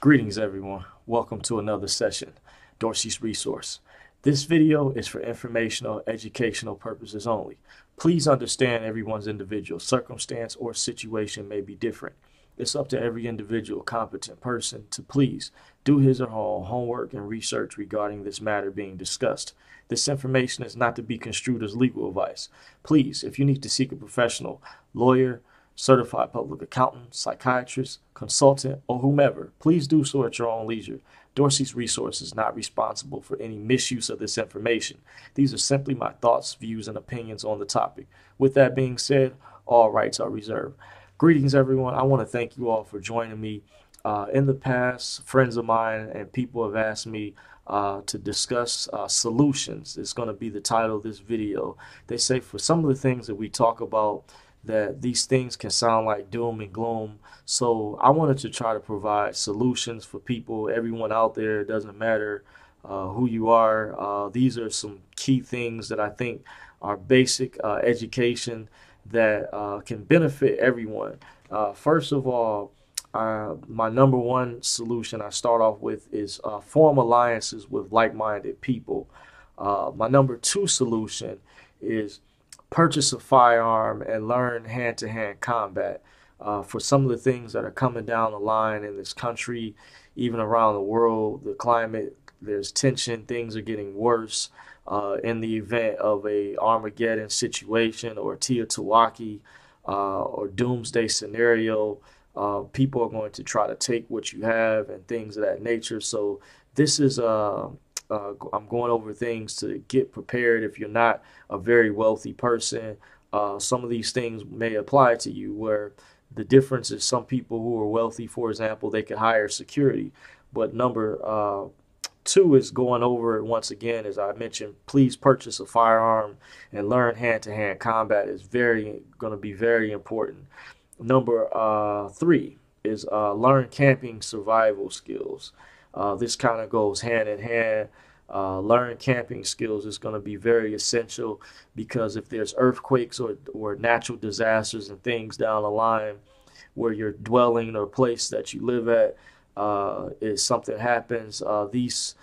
Greetings everyone, welcome to another session, Dorsey's Resource. This video is for informational, educational purposes only. Please understand everyone's individual circumstance or situation may be different. It's up to every individual competent person to please do his or her own homework and research regarding this matter being discussed. This information is not to be construed as legal advice. Please, if you need to seek a professional, lawyer, certified public accountant, psychiatrist, consultant, or whomever, please do so at your own leisure. Dorsey's Resource is not responsible for any misuse of this information. These are simply my thoughts, views, and opinions on the topic. With that being said, all rights are reserved. Greetings, everyone. I want to thank you all for joining me. In the past, friends of mine and people have asked me to discuss solutions. It's going to be the title of this video. They say for some of the things that we talk about, that these things can sound like doom and gloom. So I wanted to try to provide solutions for people, everyone out there. It doesn't matter who you are. These are some key things that I think are basic education that can benefit everyone. First of all, my number one solution I start off with is form alliances with like-minded people. My number two solution is purchase a firearm and learn hand-to-hand combat. For some of the things that are coming down the line in this country, even around the world, the climate, there's tension, things are getting worse. In the event of a Armageddon situation or Teotihuacan or doomsday scenario, people are going to try to take what you have and things of that nature. So this is I'm going over things to get prepared. If you're not a very wealthy person, some of these things may apply to you, where the difference is some people who are wealthy, for example, they could hire security. But number two is going over it once again, as I mentioned, please purchase a firearm and learn hand-to-hand combat is going to be very important. Number three is learn camping survival skills. This kind of goes hand in hand. Learn camping skills is going to be very essential, because if there's earthquakes or natural disasters and things down the line where you're dwelling or place that you live at, if something happens, these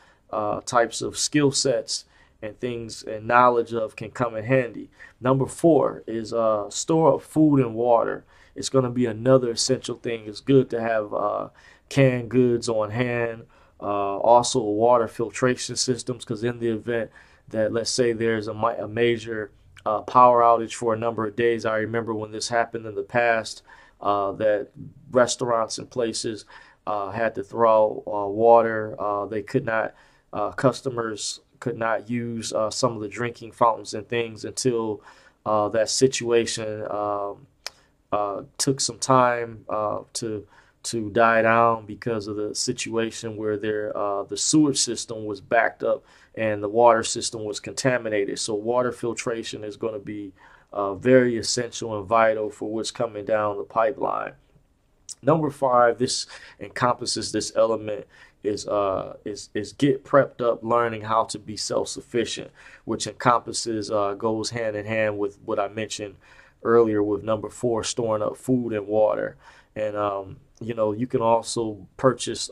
types of skill sets and things and knowledge of can come in handy. Number four is store up food and water. It's going to be another essential thing. It's good to have canned goods on hand. Also water filtration systems, because in the event that, let's say, there's a major power outage for a number of days. I remember when this happened in the past, that restaurants and places had to throw out water. They could not, customers could not use some of the drinking fountains and things until that situation took some time to die down, because of the situation where the sewage system was backed up and the water system was contaminated. So water filtration is going to be very essential and vital for what's coming down the pipeline. Number five, this encompasses this element, is get prepped up, learning how to be self-sufficient, which encompasses goes hand in hand with what I mentioned earlier with number four, storing up food and water. And you know, you can also purchase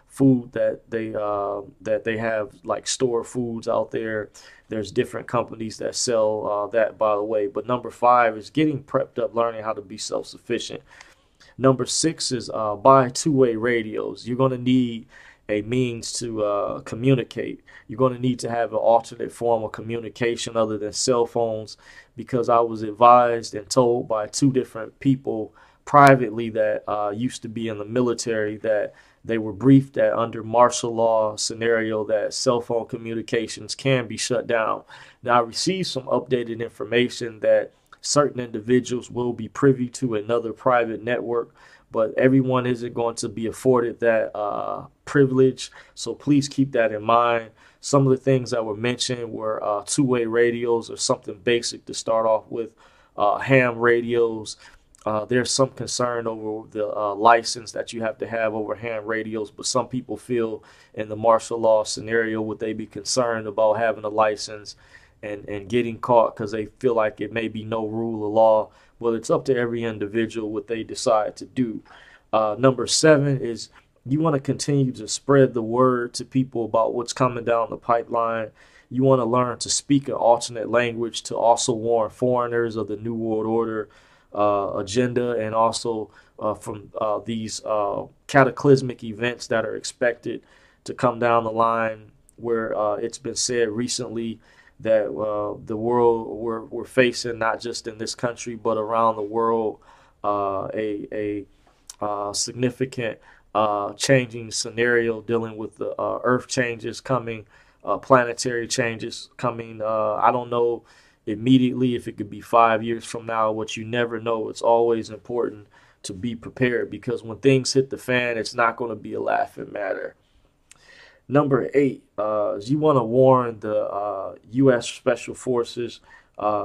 food that they have, like store foods out there. There's different companies that sell that, by the way. But number five is getting prepped up, learning how to be self-sufficient. Number six is buy two-way radios. You're going to need a means to communicate. You're going to need to have an alternate form of communication other than cell phones, because I was advised and told by two different people privately that used to be in the military, that they were briefed that under martial law scenario that cell phone communications can be shut down. Now, I received some updated information that certain individuals will be privy to another private network, but everyone isn't going to be afforded that privilege. So please keep that in mind. Some of the things that were mentioned were two-way radios, or something basic to start off with, ham radios. There's some concern over the license that you have to have over ham radios, but some people feel in the martial law scenario, would they be concerned about having a license and getting caught because they feel like it may be no rule of law? Well, it's up to every individual what they decide to do. Number 7 is You want to continue to spread the word to people about what's coming down the pipeline. You want to learn to speak an alternate language to also warn foreigners of the New World Order agenda, and also from these cataclysmic events that are expected to come down the line, where it's been said recently that the world we're facing, not just in this country but around the world, a significant changing scenario dealing with the earth changes coming, planetary changes coming. I don't know immediately if it could be 5 years from now, what you never know. It's always important to be prepared, because when things hit the fan, it's not going to be a laughing matter. Number 8, is you want to warn the U.S. Special Forces,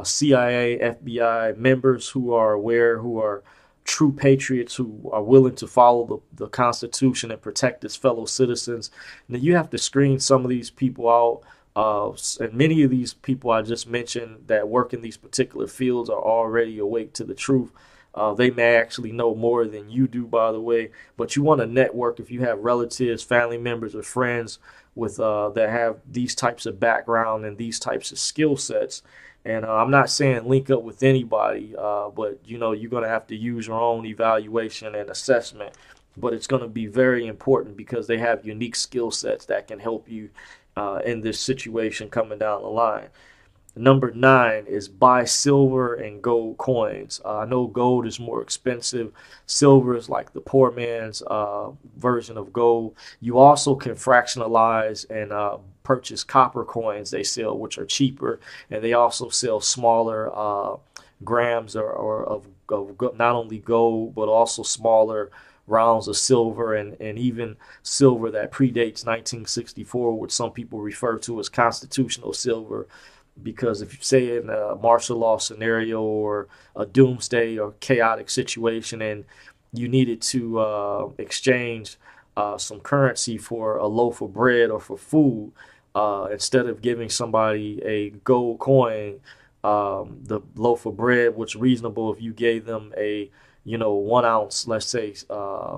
CIA, FBI members who are aware, who are true patriots, who are willing to follow the Constitution and protect its fellow citizens. Now, you have to screen some of these people out. And many of these people I just mentioned that work in these particular fields are already awake to the truth. They may actually know more than you do, by the way, but you want to network if you have relatives, family members, or friends with that have these types of background and these types of skill sets. And I'm not saying link up with anybody, but you're going to have to use your own evaluation and assessment. But it's going to be very important because they have unique skill sets that can help you in this situation coming down the line. Number 9 is buy silver and gold coins. I know gold is more expensive. Silver is like the poor man's version of gold. You also can fractionalize and purchase copper coins they sell, which are cheaper, and they also sell smaller grams of not only gold but also smaller rounds of silver, and even silver that predates 1964, which some people refer to as constitutional silver. Because if you say in a martial law scenario or a doomsday or chaotic situation and you needed to exchange some currency for a loaf of bread or for food, instead of giving somebody a gold coin, the loaf of bread was reasonable if you gave them a 1 ounce, let's say,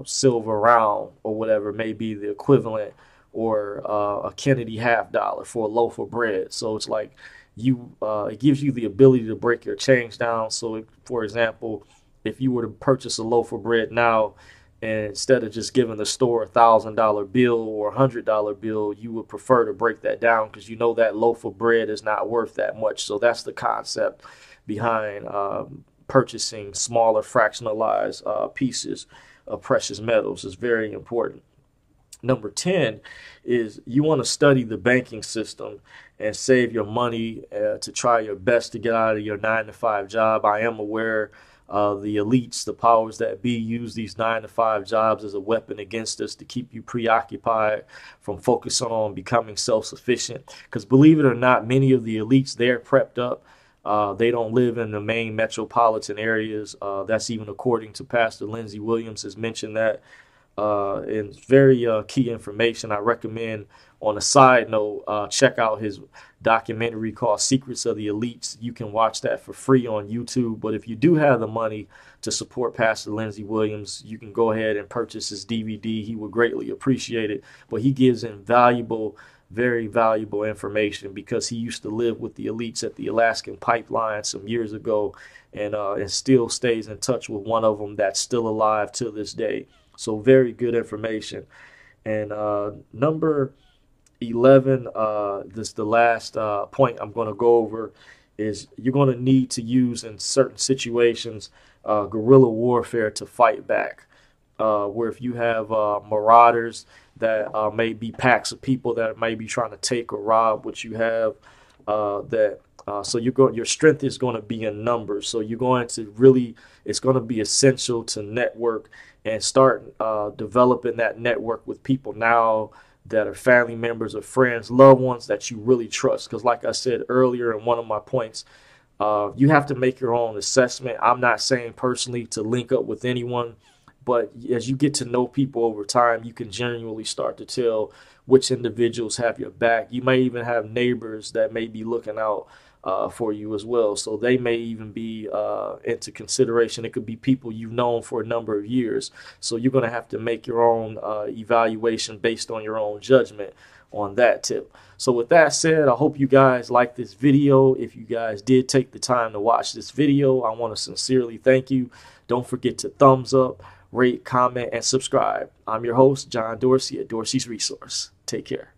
silver round or whatever may be the equivalent, or a Kennedy $50 for a loaf of bread. So it's like it gives you the ability to break your change down. So, for example, if you were to purchase a loaf of bread now, and instead of just giving the store a $1,000 bill or $100 bill, you would prefer to break that down because you know that loaf of bread is not worth that much. So that's the concept behind purchasing smaller fractionalized pieces of precious metals. Is very important. Number 10 is you want to study the banking system and save your money to try your best to get out of your 9-to-5 job. I am aware the elites, the powers that be, use these 9-to-5 jobs as a weapon against us to keep you preoccupied from focusing on becoming self-sufficient. Because believe it or not, many of the elites, they're prepped up. They don't live in the main metropolitan areas. That's even according to Pastor Lindsey Williams has mentioned that. And very key information. I recommend, on a side note, check out his documentary called Secrets of the Elites. You can watch that for free on YouTube. But if you do have the money to support Pastor Lindsey Williams, you can go ahead and purchase his DVD. He would greatly appreciate it. But he gives invaluable, very valuable information because he used to live with the elites at the Alaskan pipeline some years ago, and still stays in touch with one of them that's still alive to this day. So very good information. And number 11, this is the last point I'm going to go over, is you're going to need to use in certain situations guerrilla warfare to fight back. Where if you have marauders that may be packs of people that may be trying to take or rob what you have, so your strength is going to be in numbers. So you're going to it's going to be essential to network and start developing that network with people now that are family members or friends, loved ones that you really trust. Because like I said earlier in one of my points, you have to make your own assessment. I'm not saying personally to link up with anyone, but as you get to know people over time, you can genuinely start to tell which individuals have your back. You may even have neighbors that may be looking out for you as well. So they may even be into consideration. It could be people you've known for a number of years. So you're going to have to make your own evaluation based on your own judgment on that tip. So with that said, I hope you guys like this video. If you guys did take the time to watch this video, I want to sincerely thank you. Don't forget to thumbs up, rate, comment, and subscribe. I'm your host, John Dorsey at Dorsey's Resource. Take care.